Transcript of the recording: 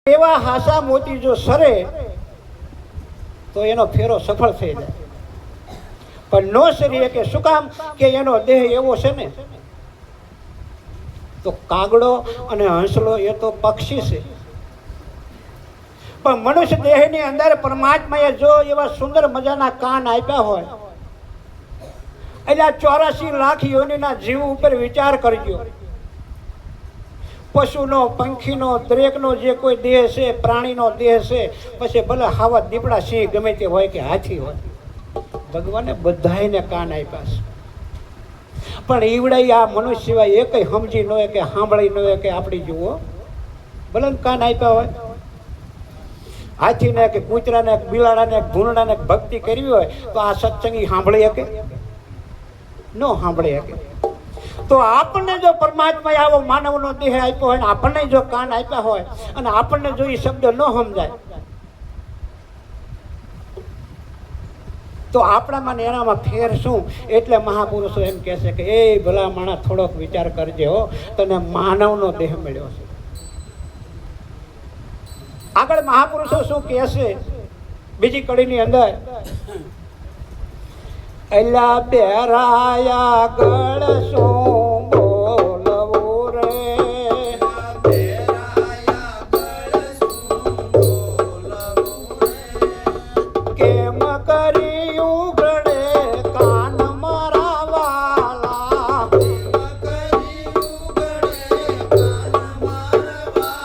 એવા હાસા મોતી જો સરે તો એનો ફેરો સફળ થઈ જાય, પણ નો સરીએ કે શું કામ કે એનો દેહ એવો છે ને. તો કાગડો અને હંસલો એ તો પક્ષી છે, પણ મનુષ્ય દેહની અંદર પરમાત્માએ જો એવા સુંદર મજાના કાન આપ્યા હોય, એટલે 84 લાખ યોનિના જીવ ઉપર વિચાર કરજો. પશુનો, પંખીનો, દરેકનો જે કોઈ દેહ છે, પ્રાણીનો દેહ છે, પછી ભલે હાવા દીપડા, સિંહ ગમે તે હોય કે હાથી હોય, ભગવાને બધાયને કાન આપ્યા છે. પણ ઈવડાઈ આ મનુષ્ય સિવાય એકય સમજી ન હોય કે સાંભળી ન હોય કે આપણી જુઓ ભલે કાન આપ્યા હોય. હાથીને કે કૂતરાને, બિલાડાને, ભૂંડાને ભક્તિ કરવી હોય તો આ સત્સંગી સાંભળી શકે? ન સાંભળી શકે. તો આપણને જો પરમાત્માએ આવો માનવનો દેહ આપ્યો હોય ને આપણને જો કાન આપ્યા હોય અને આપણને જો એ શબ્દ ન સમજાય તો આપણામાં ને એનામાં ફેર શું? એટલે મહાપુરુષો એમ કહે છે કે એ ભલા માણસ થોડોક વિચાર કરજે હો, તને માનવનો દેહ મળ્યો છે. આગળ મહાપુરુષો શું કહે છે બીજી કડીની અંદર? અલા બેરાયા ગળ શું